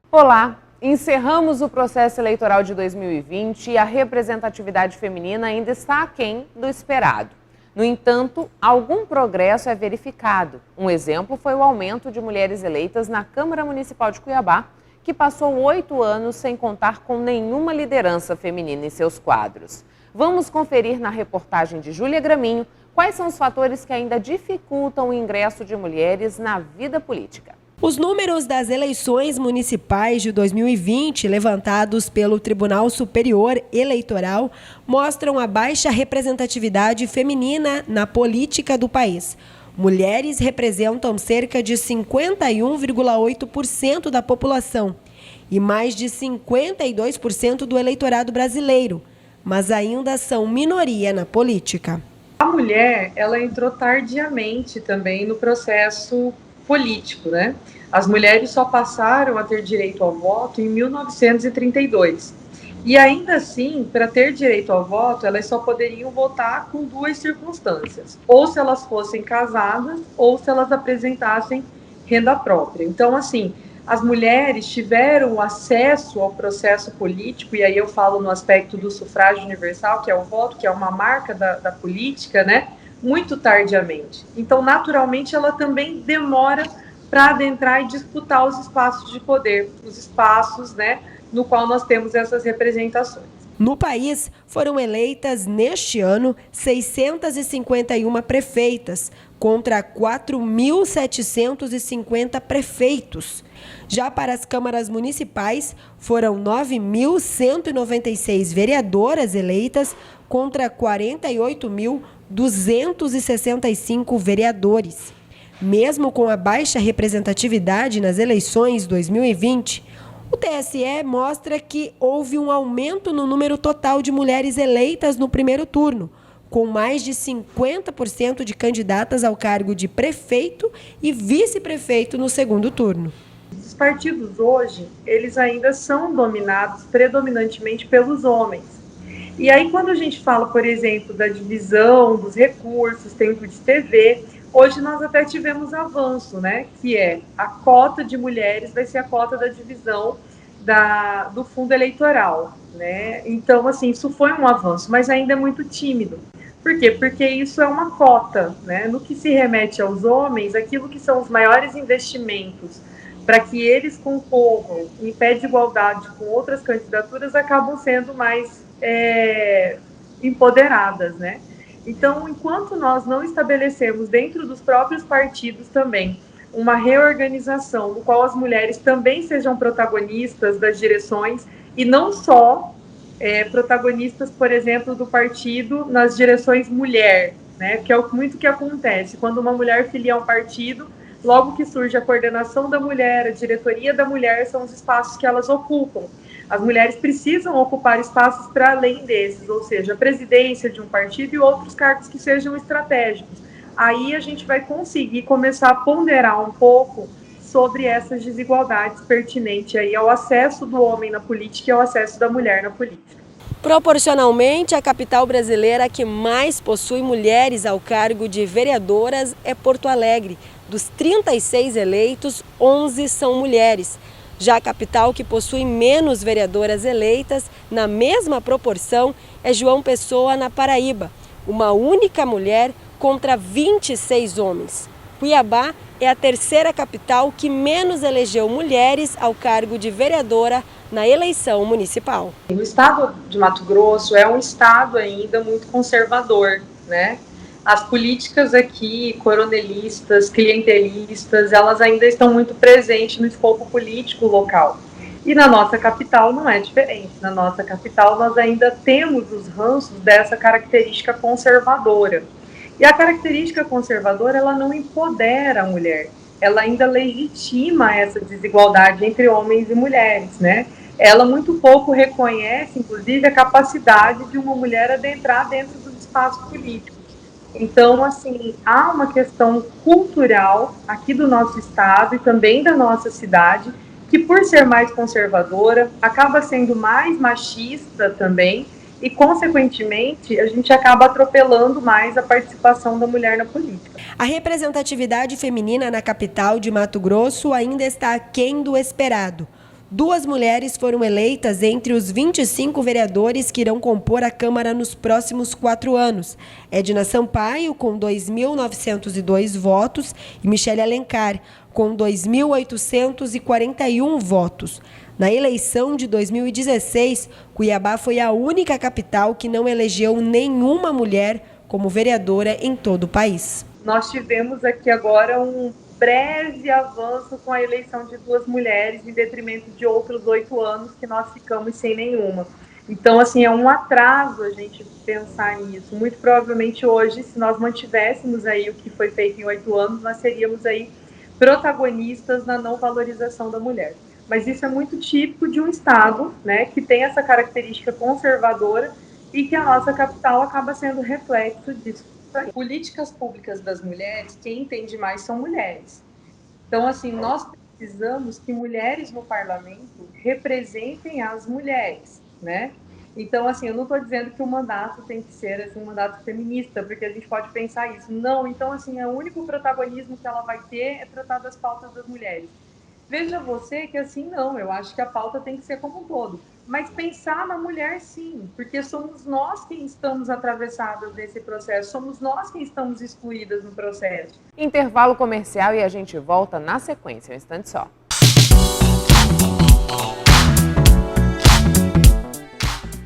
Olá! Encerramos o processo eleitoral de 2020 e a representatividade feminina ainda está aquém do esperado. No entanto, algum progresso é verificado. Um exemplo foi o aumento de mulheres eleitas na Câmara Municipal de Cuiabá, que passou 8 anos sem contar com nenhuma liderança feminina em seus quadros. Vamos conferir na reportagem de Júlia Graminho quais são os fatores que ainda dificultam o ingresso de mulheres na vida política. Os números das eleições municipais de 2020, levantados pelo Tribunal Superior Eleitoral, mostram a baixa representatividade feminina na política do país. Mulheres representam cerca de 51,8% da população e mais de 52% do eleitorado brasileiro, mas ainda são minoria na política. A mulher, ela entrou tardiamente também no processo político, né? As mulheres só passaram a ter direito ao voto em 1932. E ainda assim, para ter direito ao voto, elas só poderiam votar com duas circunstâncias: ou se elas fossem casadas, ou se elas apresentassem renda própria. Então, assim, as mulheres tiveram acesso ao processo político, e aí eu falo no aspecto do sufrágio universal, que é o voto, que é uma marca da política, né? Muito tardiamente. Então, naturalmente, ela também demora para adentrar e disputar os espaços de poder, os espaços, né, no qual nós temos essas representações. No país, foram eleitas neste ano 651 prefeitas, contra 4.750 prefeitos. Já para as câmaras municipais, foram 9.196 vereadoras eleitas, contra 48.265 vereadores. Mesmo com a baixa representatividade nas eleições 2020, o TSE mostra que houve um aumento no número total de mulheres eleitas no primeiro turno, com mais de 50% de candidatas ao cargo de prefeito e vice-prefeito no segundo turno. Os partidos hoje, eles ainda são dominados predominantemente pelos homens. E aí, quando a gente fala, por exemplo, da divisão dos recursos, tempo de TV, hoje nós até tivemos avanço, né? Que é a cota de mulheres vai ser a cota da divisão do fundo eleitoral, né? Então, assim, isso foi um avanço, mas ainda é muito tímido. Por quê? Porque isso é uma cota, né? No que se remete aos homens, aquilo que são os maiores investimentos para que eles concorram em pé de igualdade com outras candidaturas acabam sendo mais empoderadas, né? Então, enquanto nós não estabelecemos dentro dos próprios partidos também uma reorganização no qual as mulheres também sejam protagonistas das direções e não só protagonistas, por exemplo, do partido nas direções mulher, né? Que é muito que acontece quando uma mulher filia a um partido, logo que surge a coordenação da mulher, a diretoria da mulher, são os espaços que elas ocupam. As mulheres precisam ocupar espaços para além desses, ou seja, a presidência de um partido e outros cargos que sejam estratégicos. Aí a gente vai conseguir começar a ponderar um pouco sobre essas desigualdades pertinentes aí ao acesso do homem na política e ao acesso da mulher na política. Proporcionalmente, a capital brasileira que mais possui mulheres ao cargo de vereadoras é Porto Alegre. Dos 36 eleitos, 11 são mulheres. Já a capital que possui menos vereadoras eleitas, na mesma proporção, é João Pessoa, na Paraíba. Uma única mulher contra 26 homens. Cuiabá é a terceira capital que menos elegeu mulheres ao cargo de vereadora na eleição municipal. O estado de Mato Grosso é um estado ainda muito conservador, né? As políticas aqui, coronelistas, clientelistas, elas ainda estão muito presentes no escopo político local. E na nossa capital não é diferente. Na nossa capital nós ainda temos os ranços dessa característica conservadora. E a característica conservadora, ela não empodera a mulher, ela ainda legitima essa desigualdade entre homens e mulheres, né? Ela muito pouco reconhece, inclusive, a capacidade de uma mulher adentrar dentro dos espaços políticos. Então, assim, há uma questão cultural aqui do nosso estado e também da nossa cidade, que por ser mais conservadora, acaba sendo mais machista também, e, consequentemente, a gente acaba atropelando mais a participação da mulher na política. A representatividade feminina na capital de Mato Grosso ainda está aquém do esperado. 2 mulheres foram eleitas entre os 25 vereadores que irão compor a Câmara nos próximos 4 anos. Edna Sampaio, com 2.902 votos, e Michele Alencar, com 2.841 votos. Na eleição de 2016, Cuiabá foi a única capital que não elegeu nenhuma mulher como vereadora em todo o país. Nós tivemos aqui agora um breve avanço com a eleição de 2 mulheres, em detrimento de outros 8 anos que nós ficamos sem nenhuma. Então, assim, é um atraso a gente pensar nisso. Muito provavelmente hoje, se nós mantivéssemos aí o que foi feito em 8 anos, nós seríamos aí protagonistas na não valorização da mulher. Mas isso é muito típico de um estado, né, que tem essa característica conservadora e que a nossa capital acaba sendo reflexo disso. Políticas públicas das mulheres, quem entende mais são mulheres. Então, assim, nós precisamos que mulheres no parlamento representem as mulheres, né? Então, assim, eu não estou dizendo que o mandato tem que ser assim, um mandato feminista, porque a gente pode pensar isso. Não, então, assim, o único protagonismo que ela vai ter é tratar das pautas das mulheres. Veja você que assim não, eu acho que a pauta tem que ser como um todo. Mas pensar na mulher sim, porque somos nós quem estamos atravessadas nesse processo, somos nós quem estamos excluídas no processo. Intervalo comercial e a gente volta na sequência, um instante só.